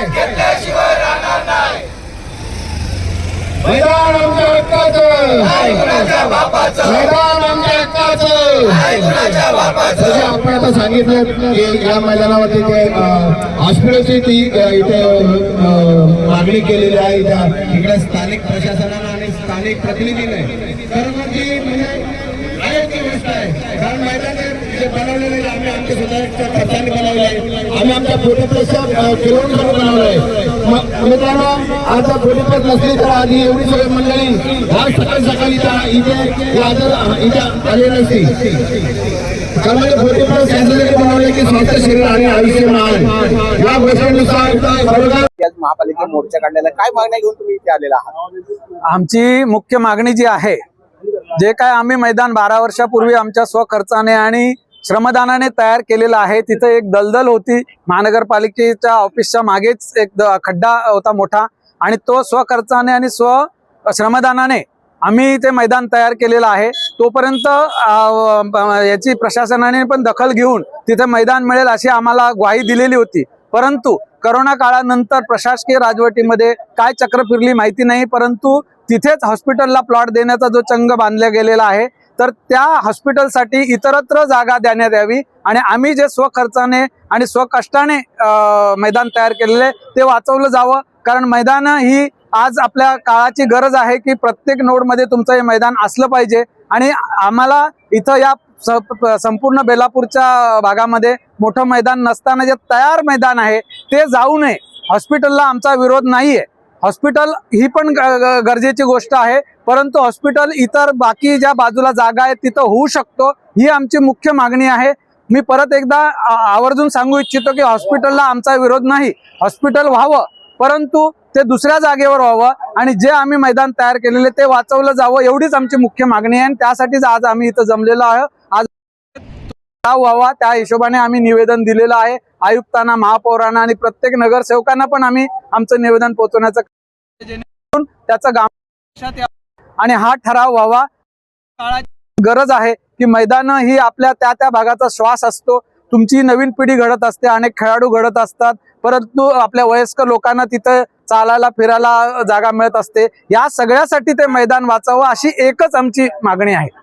घेतल्याशिवाय राहणार नाही। मैदान आमच्या हक्काचं, कुणाच्या बापाचं, मैदान आमच्या हक्काचं, कुणाच्या बापाचं। जसे आपण आता सांगितलं की या मैदानावरती ते हॉस्पिटलची ती इथे मागणी केलेली आहे। इकडे स्थानिक प्रशासनानं आणि स्थानिक प्रतिनिधीने सर्वांची म्हणजे आयोग्य गोष्ट आहे। कारण मैदान जे बनवलेले आम्ही आमच्या स्वतःच्या खर्चाने बनवले, आम्ही आमच्या फोटोप्रेसच्या किलोमीटर बनवलंय। मित्रांनो, आज फोटोप्रेस नसली तर आधी एवढी सगळी मंडळी आज सकाळी इथे आले नसती। कारण फोटोप्रेस याच्यासाठी बनवले की स्वास्थ्य शरीर आणि आयुष्यमान या गोष्टीनुसार आज महापालिका मोर्चा काढलेला काय मागण्या घेऊन तुम्ही इथे आलेला आहात? आमची मुख्य मागणी जी आहे, जे काय आम्ही मैदान 12 वर्षापूर्वी आमच्या स्वखर्चाने आणि श्रमदानाने तयार केलेलं आहे, तिथे एक दलदल होती। महानगरपालिकेच्या ऑफिसच्या मागेच एक खड्डा होता मोठा, आणि तो स्वखर्चाने आणि श्रमदानाने आम्ही ते मैदान तयार केलेलं आहे। तोपर्यंत याची प्रशासनाने पण दखल घेऊन तिथे मैदान मिळेल अशी आम्हाला ग्वाही दिलेली होती। परंतु करोना काळानंतर प्रशासकीय राजवटीमध्ये काय चक्र फिरली माहिती नाही, परंतु तिथेच हॉस्पिटलला प्लॉट देण्याचा जो चंग बांधला गेलेला आहे, तर त्या हॉस्पिटलसाठी इतरत्र जागा देण्यात यावी आणि आम्ही जे स्वखर्चाने आणि स्वकष्टाने मैदान तयार केलेले ते वाचवलं जावं। कारण मैदान ही आज आपल्या काळाची गरज आहे की प्रत्येक नोडमध्ये तुमचं हे मैदान असलं पाहिजे। आणि आम्हाला इथं या संपूर्ण बेलापूरच्या भागामध्ये मोठं मैदान नसताना जे तयार मैदान आहे ते जाऊ नये। हॉस्पिटलला आमचा विरोध नाहीये, हॉस्पिटल ही पण गरजेची गोष्ट आहे, परंतु हॉस्पिटल इतर बाकी ज्या बाजूला जागा आहेत तिथं होऊ शकतो, ही आमची मुख्य मागणी आहे। मी परत एकदा आवर्जून सांगू इच्छितो की हॉस्पिटलला आमचा विरोध नाही, हॉस्पिटल व्हावं, परंतु ते दुसऱ्या जागेवर व्हावं आणि जे आम्ही मैदान तयार केलेले ते वाचवलं जावं, एवढीच आमची मुख्य मागणी आहे। आणि त्यासाठीच आज आम्ही इथं जमलेलो आहोत। आज व्हावा त्या हिशोबाने आम्ही निवेदन दिलेलं आहे आयुक्तांना, महापौरांना आणि प्रत्येक नगरसेवकांना पण आम्ही आमचं निवेदन पोहोचवण्याचं, जेणेकरून त्याचं गांभीर्य आणि हा ठराव व्हावा। काळाची गरज आहे की मैदान ही आपल्या त्या भागाचा श्वास असतो। तुमची नवीन पिढी घडत असते, अनेक खेळाडू घडत असतात, परंतु आपल्या वयस्कर लोकांना तिथं चालायला फिरायला जागा मिळत असते। या सगळ्यासाठी ते मैदान वाचावं अशी एकच आमची मागणी आहे।